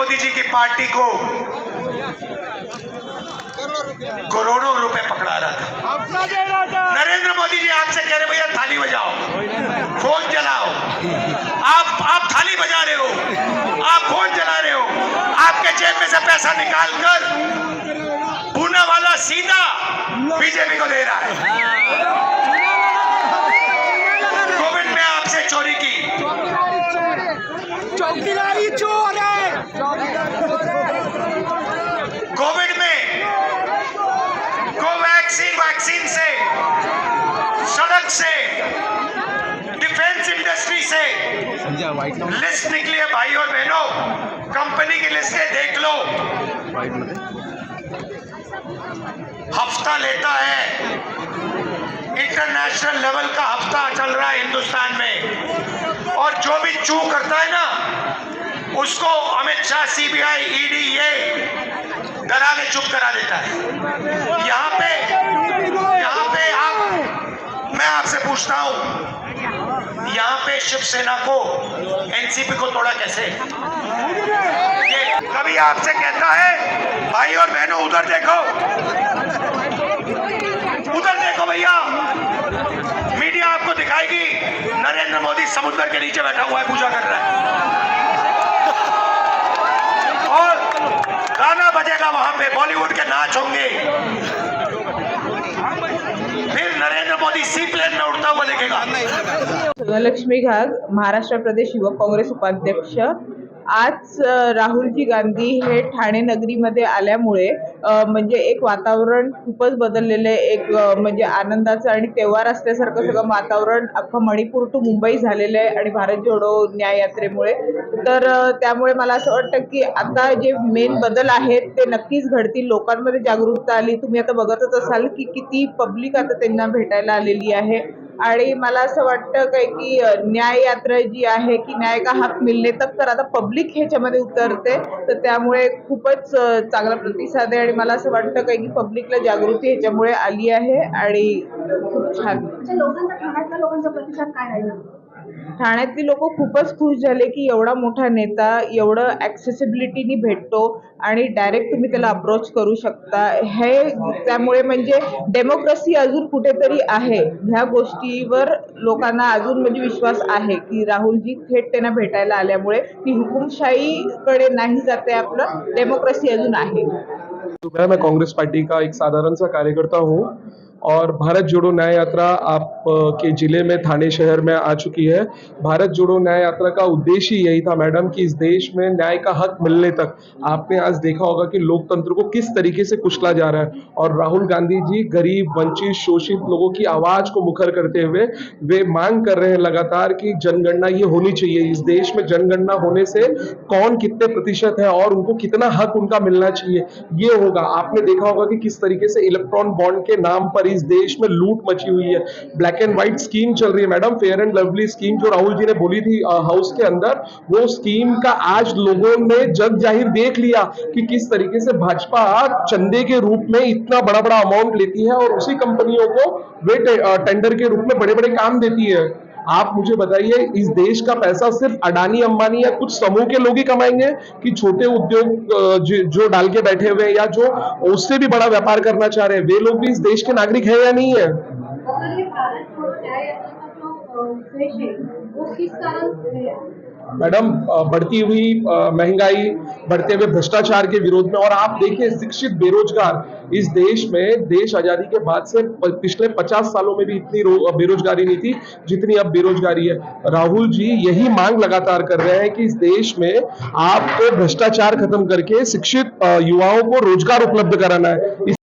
मोदी जी की पार्टी को करोड़ों रुपए पकड़ा रहा था। नरेंद्र मोदी जी आपसे कह रहे भैया थाली बजाओ, फोन चलाओ। आप थाली बजा रहे हो, आप फोन चला रहे हो, आपके जेब में से पैसा निकालकर पूना वाला सीधा बीजेपी को दे रहा है। कोविड में आपसे चोरी की, चौकीदारी चोर है। कोविड में वैक्सीन से, सड़क से, डिफेंस इंडस्ट्री से लिस्ट निकली है भाई और बहनों, कंपनी की लिस्टें देख लो। हफ्ता लेता है, इंटरनेशनल लेवल का हफ्ता चल रहा है हिंदुस्तान में, और जो भी चूक करता है ना उसको अमित शाह, सीबीआई, ईडी ये डरा के चुप करा देता है। यहाँ पे मैं आपसे पूछता हूँ, यहाँ पे शिवसेना को, एनसीपी को तोड़ा कैसे? ये कभी आपसे कहता है भाई और बहनों उधर देखो, उधर देखो भैया, मीडिया आपको दिखाएगी नरेंद्र मोदी समुद्र के नीचे बैठा हुआ है, पूजा कर रहा है, और गाना बजेगा वहां पे, बॉलीवुड के नाच होंगे, फिर नरेंद्र मोदी सी प्लेन में उड़ता हुआ दिखेगा। लक्ष्मी घाग, महाराष्ट्र प्रदेश युवक काँग्रेस उपाध्यक्ष। आज राहुलजी गांधी हे ठाणे नगरीमध्ये आल्यामुळे म्हणजे एक वातावरण खूपच बदललेलं आहे। एक म्हणजे आनंदाचं आणि तेव्हार असल्यासारखं सगळं वातावरण अख्खं मणिपूर टू मुंबई झालेलं आहे आणि भारत जोडो न्याय यात्रेमुळे। तर त्यामुळे मला असं वाटतं की आता जे मेन बदल आहेत ते नक्कीच घडतील, लोकांमध्ये जागरूकता आली। तुम्ही आता बघतच असाल की किती पब्लिक आता त्यांना भेटायला आलेली आहे, आणि मला असं वाटतं काय की न्याय यात्रा जी आहे की न्याय का हक मिलने तक, तर आता पब्लिक ह्याच्यामध्ये उतरते, तर त्यामुळे खूपच चांगला प्रतिसाद आहे। आणि मला असं वाटतं काय की पब्लिकला जागृती ह्याच्यामुळे आली आहे आणि खूप छान। लोकांचा प्रतिसाद काय राहिला? ठाण्यातली लोक खूपच खुश झाले की एवढा मोठा नेता एवढं ॲक्सेसिबिलिटीनी भेटतो आणि डायरेक्ट तुम्ही त्याला अप्रोच करू शकता। हे त्यामुळे म्हणजे डेमोक्रेसी अजून कुठेतरी आहे, ह्या गोष्टीवर लोकांना अजून म्हणजे विश्वास आहे की राहुलजी थेट त्यांना भेटायला आल्यामुळे ती हुकुमशाहीकडे नाही जाते, आपलं डेमोक्रेसी अजून आहे। मैं कांग्रेस पार्टी का एक साधारण सा कार्यकर्ता हूँ और भारत जोड़ो न्याय यात्रा आप के जिले में, थाने शहर में आ चुकी है। भारत जोड़ो न्याय यात्रा का उद्देश्य यही था मैडम कि इस देश में न्याय का हक मिलने तक। आपने आज देखा होगा कि लोकतंत्र को किस तरीके से कुचला जा रहा है, और राहुल गांधी जी गरीब, वंचित, शोषित लोगों की आवाज को मुखर करते हुए वे मांग कर रहे हैं लगातार कि जनगणना ये होनी चाहिए। इस देश में जनगणना होने से कौन कितने प्रतिशत है और उनको कितना हक उनका मिलना चाहिए ये होगा। आपने देखा होगा कि किस तरीके से इलेक्ट्रॉन बॉन्ड के नाम पर इस देश में लूट मची हुई है। ब्लैक एंड व्हाइट स्कीम चल रही है madam, fair and lovely scheme जो राहुल जी ने बोली थी हाउस के अंदर, वो स्कीम का आज लोगों ने जग जाहिर देख लिया कि किस तरीके से भाजपा चंदे के रूप में इतना बड़ा बड़ा अमाउंट लेती है और उसी कंपनियों को वे टेंडर के रूप में बड़े बड़े काम देती है। आप मुझे बताइए, इस देश का पैसा सिर्फ अडानी, अंबानी या कुछ समूह के लोग ही कमाएंगे कि छोटे उद्योग जो डाल के बैठे हुए हैं या जो उससे भी बड़ा व्यापार करना चाह रहे हैं, वे लोग भी इस देश के नागरिक है या नहीं है? मैडम, बढ़ती हुई महंगाई, बढ़ते हुए भ्रष्टाचार के विरोध में, और आप देखिए शिक्षित बेरोजगार इस देश में, देश आजादी के बाद से पिछले 50 सालों में भी इतनी बेरोजगारी नहीं थी जितनी अब बेरोजगारी है। राहुल जी यही मांग लगातार कर रहे हैं कि इस देश में आपको भ्रष्टाचार खत्म करके शिक्षित युवाओं को रोजगार उपलब्ध कराना है।